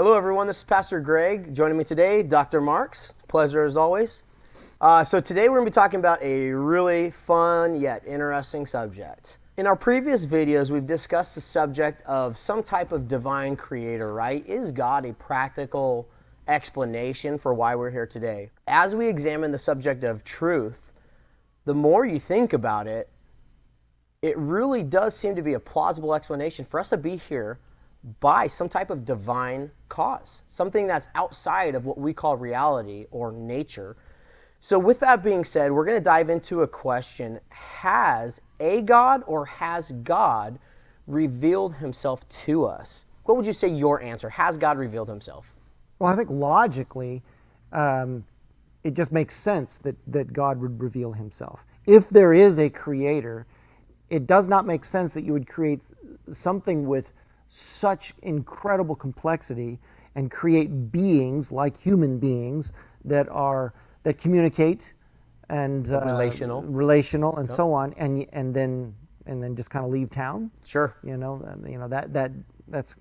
Hello, everyone. This is Pastor Greg. Joining me today, Dr. Marks. Pleasure as always. So today we're going to be talking about a really fun yet interesting subject. In our previous videos, we've discussed the subject of some type of divine creator, right? Is God a practical explanation for why we're here today? As we examine the subject of truth, the more you think about it, it really does seem to be a plausible explanation for us to be here by some type of divine cause, something that's outside of what we call reality or nature. So with that being said, we're going to dive into a question: has a God or has God revealed himself to us? What would you say your answer? Has God revealed himself? Well, I think logically, it just makes sense that God would reveal himself. If there is a creator, it does not make sense that you would create something with such incredible complexity and create beings like human beings that communicate and relational and so on, and then just kind of leave town. Sure. That's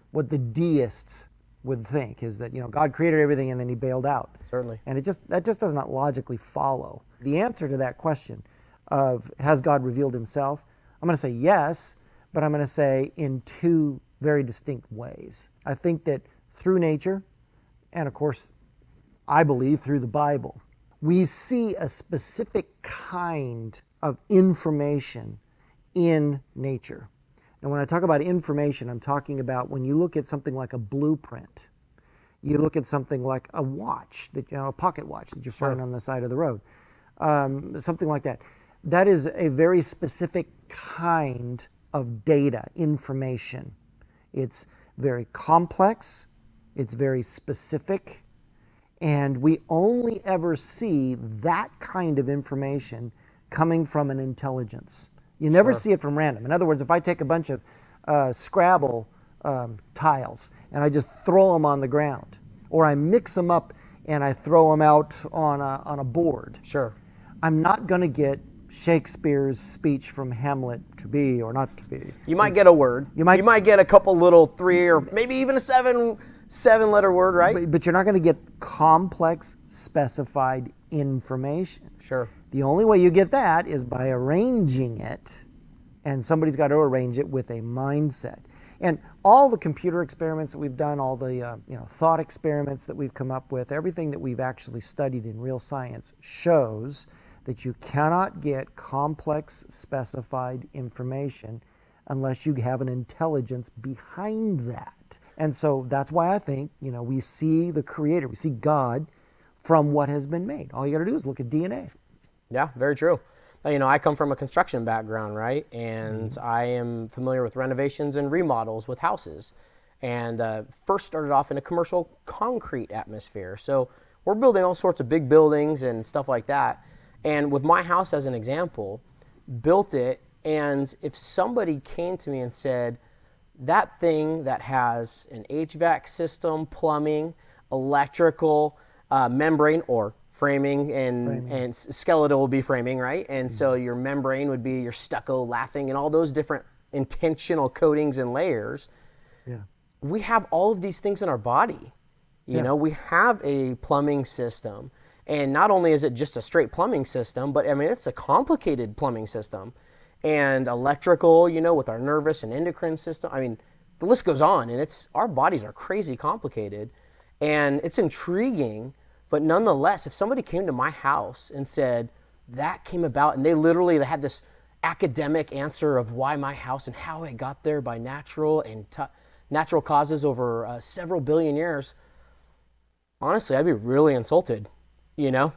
what the deists would think, is that God created everything and then he bailed out. Certainly. And that just does not logically follow. The answer to that question of has God revealed himself, I'm going to say yes, but I'm going to say in two very distinct ways. I think that through nature, and of course, I believe through the Bible, we see a specific kind of information in nature. And when I talk about information, I'm talking about when you look at something like a blueprint, you look at something like a watch, a pocket watch that you find on the side of the road, something like that. That is a very specific kind of data, information. It's very complex, it's very specific, and we only ever see that kind of information coming from an intelligence. You never see it from random. In other words, if I take a bunch of Scrabble tiles and I just throw them on the ground, or I mix them up and I throw them out on a board, Sure. I'm not going to get Shakespeare's speech from Hamlet, to be or not to be. You might get a word. You might get a couple little 3 or maybe even a seven-letter word, right? But you're not going to get complex, specified information. Sure. The only way you get that is by arranging it, and somebody's got to arrange it with a mindset. And all the computer experiments that we've done, all the thought experiments that we've come up with, everything that we've actually studied in real science shows that you cannot get complex, specified information unless you have an intelligence behind that. And so that's why I think, we see the Creator, we see God from what has been made. All you got to do is look at DNA. Yeah, very true. I come from a construction background, right? And I am familiar with renovations and remodels with houses. And first started off in a commercial concrete atmosphere. So we're building all sorts of big buildings and stuff like that. And with my house as an example, built it, and if somebody came to me and said, that thing that has an HVAC system, plumbing, electrical, membrane, or framing, and skeletal will be framing, right? And so your membrane would be your stucco, lathing, and all those different intentional coatings and layers. Yeah. We have all of these things in our body. We have a plumbing system. And not only is it just a straight plumbing system, but it's a complicated plumbing system. And electrical, with our nervous and endocrine system. The list goes on, and our bodies are crazy complicated. And it's intriguing, but nonetheless, if somebody came to my house and said, that came about, and they had this academic answer of why my house and how it got there by natural causes over several billion years, honestly, I'd be really insulted. No,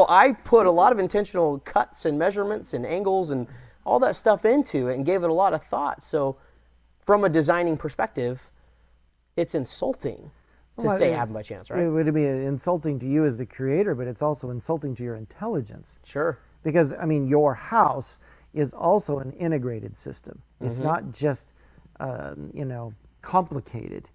I put a lot of intentional cuts and measurements and angles and all that stuff into it and gave it a lot of thought. So from a designing perspective, it's insulting to say I have my chance, right? It would be insulting to you as the creator, but it's also insulting to your intelligence. Sure. Because, your house is also an integrated system. It's not just, complicated,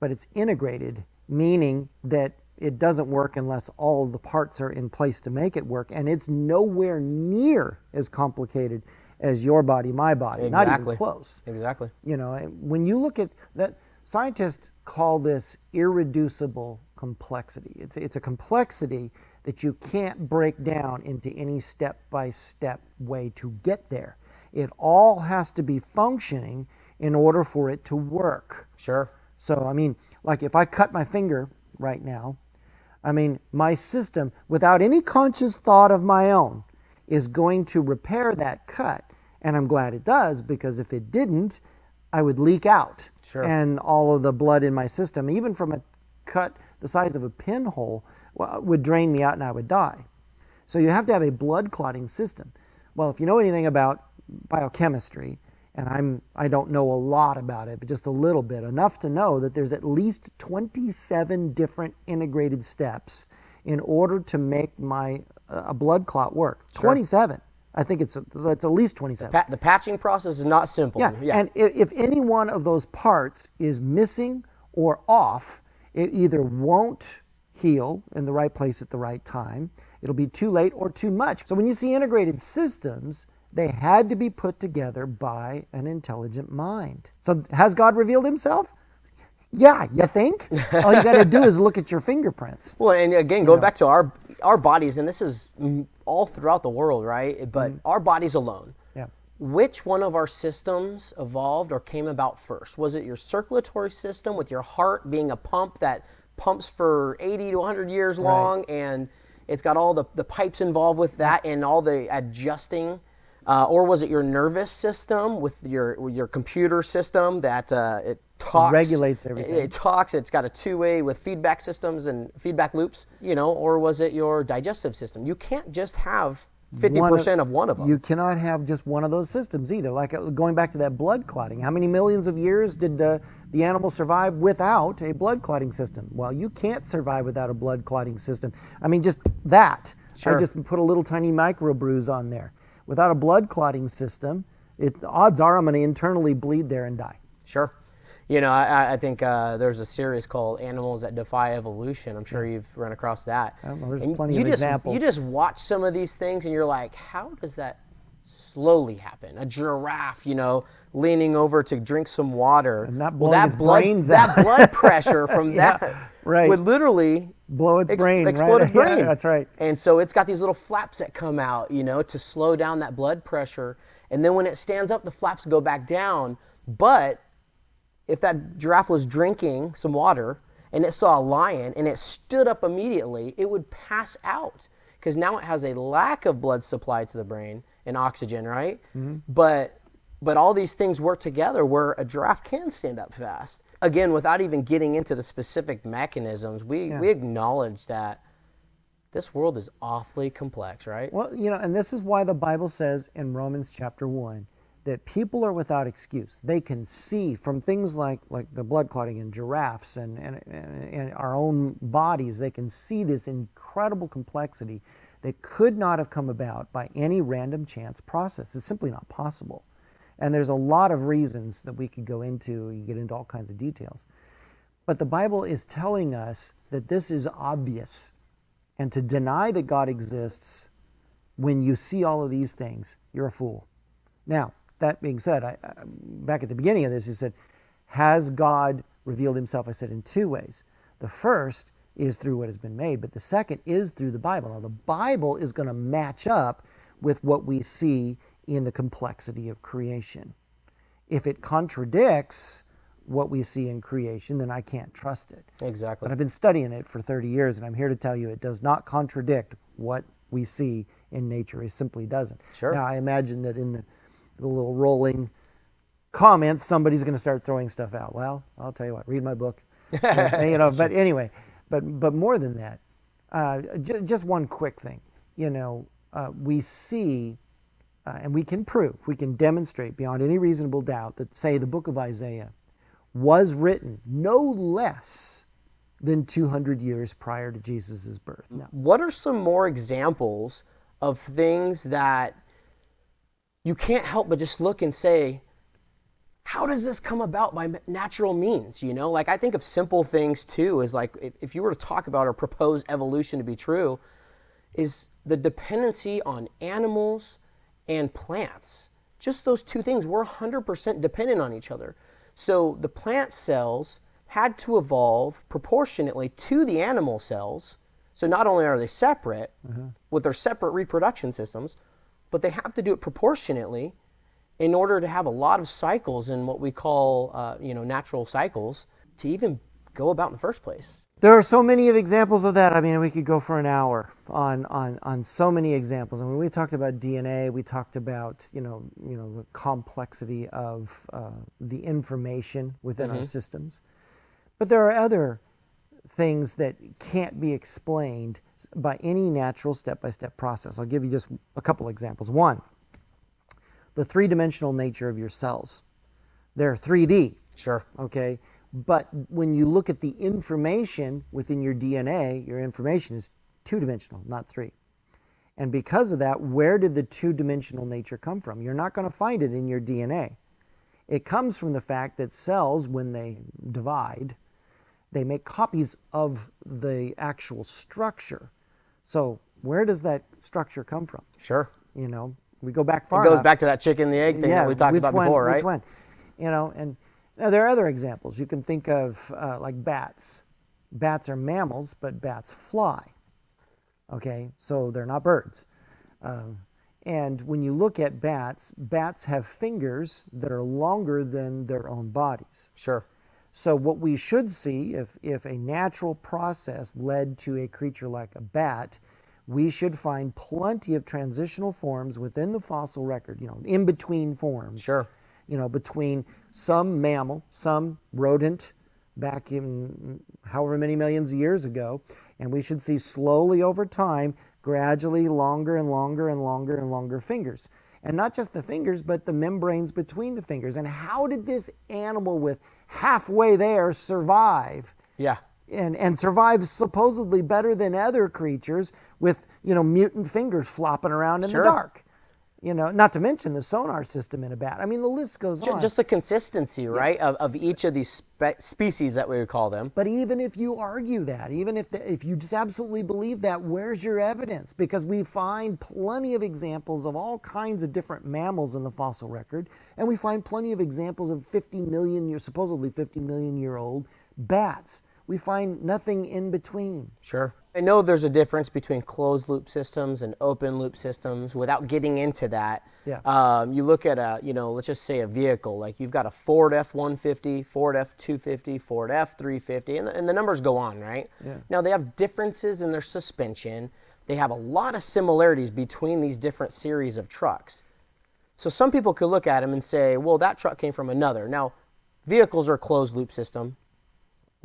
but it's integrated, meaning that it doesn't work unless all the parts are in place to make it work, and it's nowhere near as complicated as your body, my body, not even close. Exactly. When you look at that, Scientists call this irreducible complexity. It's a complexity that you can't break down into any step-by-step way to get there. It all has to be functioning in order for it to work. Sure. So, I mean, like if I cut my finger right now, I mean, my system, without any conscious thought of my own, is going to repair that cut. And I'm glad it does, because if it didn't, I would leak out. Sure. And all of the blood in my system, even from a cut the size of a pinhole, would drain me out and I would die. So you have to have a blood clotting system. Well, if you know anything about biochemistry, and I don't know a lot about it, but just a little bit, enough to know that there's at least 27 different integrated steps in order to make a blood clot work. Sure. 27. I think it's at least 27. The patching process is not simple. Yeah, and if any one of those parts is missing or off, it either won't heal in the right place at the right time, it'll be too late or too much. So when you see integrated systems, they had to be put together by an intelligent mind. So has God revealed himself? Yeah, you think? All you got to do is look at your fingerprints. Well, and again, going back to our bodies, and this is all throughout the world, right? But our bodies alone. Yeah. Which one of our systems evolved or came about first? Was it your circulatory system with your heart being a pump that pumps for 80 to 100 years long, and it's got all the pipes involved with that and all the adjusting? Or was it your nervous system with your computer system that it talks, regulates everything? It talks. It's got a two-way with feedback systems and feedback loops. Or was it your digestive system? You can't just have 50% of one of them. You cannot have just one of those systems either. Like going back to that blood clotting, how many millions of years did the animal survive without a blood clotting system? Well, you can't survive without a blood clotting system. I mean, just that. Sure. I just put a little tiny micro bruise on there. Without a blood clotting system, the odds are I'm going to internally bleed there and die. Sure. I think there's a series called Animals That Defy Evolution. I'm sure you've run across that. Well, there's plenty of examples. You just watch some of these things and you're like, how does that slowly happen? A giraffe, leaning over to drink some water. And not blowing its brains out. That blood pressure from Yeah, that right. would literally blow its brain, explode its brain. Yeah, that's right. And so it's got these little flaps that come out, to slow down that blood pressure. And then when it stands up, the flaps go back down. But if that giraffe was drinking some water and it saw a lion and it stood up immediately, it would pass out because now it has a lack of blood supply to the brain and oxygen, right? Mm-hmm. But all these things work together where a giraffe can stand up fast. Again, without even getting into the specific mechanisms, we acknowledge that this world is awfully complex, right? Well, and this is why the Bible says in Romans chapter 1 that people are without excuse. They can see from things like the blood clotting in giraffes and our own bodies, they can see this incredible complexity that could not have come about by any random chance process. It's simply not possible. And there's a lot of reasons that we could go into. You get into all kinds of details. But the Bible is telling us that this is obvious. And to deny that God exists when you see all of these things, you're a fool. Now, that being said, back at the beginning of this, he said, has God revealed himself? I said in two ways. The first is through what has been made, but the second is through the Bible. Now, the Bible is going to match up with what we see in the complexity of creation. If it contradicts what we see in creation, then I can't trust it. Exactly. But I've been studying it for 30 years, and I'm here to tell you it does not contradict what we see in nature. It simply doesn't. Sure. Now, I imagine that in the little rolling comments, somebody's going to start throwing stuff out. Well, I'll tell you what, read my book. But anyway, but more than that, just one quick thing. We see, and we can prove, we can demonstrate beyond any reasonable doubt that, say, the book of Isaiah was written no less than 200 years prior to Jesus' birth. Now, what are some more examples of things that you can't help but just look and say, how does this come about by natural means? Like I think of simple things too, is like if you were to talk about or propose evolution to be true, is the dependency on animals and plants. Just those two things, we're 100% dependent on each other. So the plant cells had to evolve proportionately to the animal cells. So not only are they separate with their separate reproduction systems, but they have to do it proportionately in order to have a lot of cycles in what we call, natural cycles to even go about in the first place. There are so many of examples of that. I mean, we could go for an hour on so many examples. I mean, we talked about DNA. We talked about the complexity of the information within our systems. But there are other things that can't be explained by any natural step-by-step process. I'll give you just a couple examples. One, the three-dimensional nature of your cells. They're 3D. Sure. Okay. But when you look at the information within your DNA, your information is two-dimensional, not three. And because of that, where did the two-dimensional nature come from? You're not going to find it in your DNA. It comes from the fact that cells, when they divide, they make copies of the actual structure. So where does that structure come from? Sure. We go back far It goes enough. back to that chicken and the egg thing that we talked about before, right? Which one? And now there are other examples. You can think of like bats. Bats are mammals, but bats fly. Okay, so they're not birds. And when you look at bats, bats have fingers that are longer than their own bodies. Sure. So what we should see, if a natural process led to a creature like a bat, we should find plenty of transitional forms within the fossil record, in between forms. Sure. Between some mammal, some rodent back in however many millions of years ago, and we should see slowly over time, gradually longer and longer and longer and longer fingers. And not just the fingers, but the membranes between the fingers. And how did this animal with halfway there survive? Yeah. And survive supposedly better than other creatures with, mutant fingers flopping around in Sure. the dark. Not to mention the sonar system in a bat. I mean, the list goes on. Just the consistency, right, of each of these species that we would call them. But even if you argue that, even if you just absolutely believe that, where's your evidence? Because we find plenty of examples of all kinds of different mammals in the fossil record, and we find plenty of examples of supposedly 50 million year old bats. We find nothing in between. Sure. I know there's a difference between closed loop systems and open loop systems. Without getting into that, you look at let's just say a vehicle. Like you've got a Ford F-150, Ford F-250, Ford F-350, and the numbers go on, right? Yeah. Now they have differences in their suspension. They have a lot of similarities between these different series of trucks. So some people could look at them and say, well, that truck came from another. Now, vehicles are a closed loop system.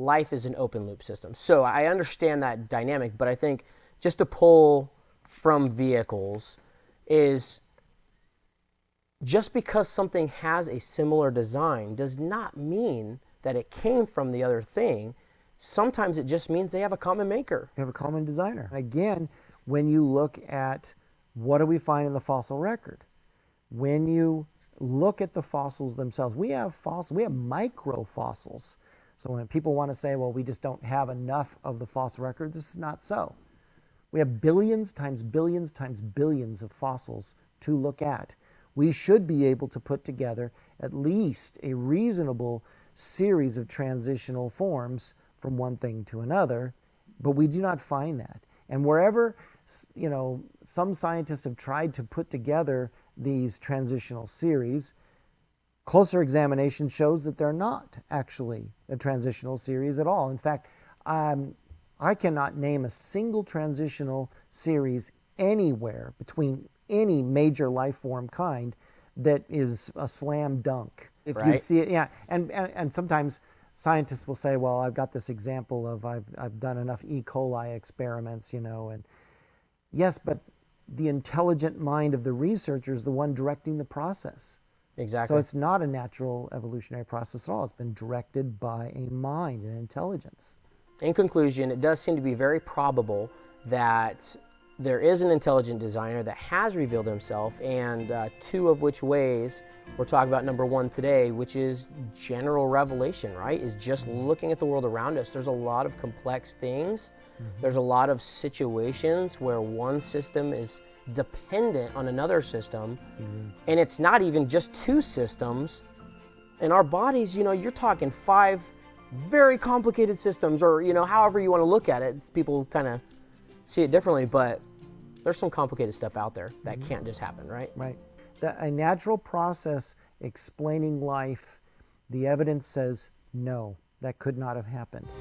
Life is an open loop system. So I understand that dynamic, but I think just to pull from vehicles is just because something has a similar design does not mean that it came from the other thing. Sometimes it just means they have a common maker. You have a common designer. Again, when you look at what do we find in the fossil record, when you look at the fossils themselves, we have microfossils. So when people want to say, well, we just don't have enough of the fossil record, this is not so. We have billions times billions times billions of fossils to look at. We should be able to put together at least a reasonable series of transitional forms from one thing to another, but we do not find that. And wherever, some scientists have tried to put together these transitional series, closer examination shows that they're not actually a transitional series at all. In fact, I cannot name a single transitional series anywhere between any major life form kind that is a slam dunk. If you Right. see it, yeah. And sometimes scientists will say, well, I've got this example of I've done enough E. coli experiments, and yes, but the intelligent mind of the researcher is the one directing the process. Exactly. So it's not a natural evolutionary process at all. It's been directed by a mind, an intelligence. In conclusion, it does seem to be very probable that there is an intelligent designer that has revealed himself, and two of which ways we're talking about. Number one today, which is general revelation, right? Is just looking at the world around us. There's a lot of complex things. There's a lot of situations where one system is dependent on another system, and it's not even just two systems. In our bodies, you're talking 5 very complicated systems, or, however you want to look at it. People kind of see it differently, but there's some complicated stuff out there that can't just happen, right? Right. A natural process explaining life, the evidence says no, that could not have happened.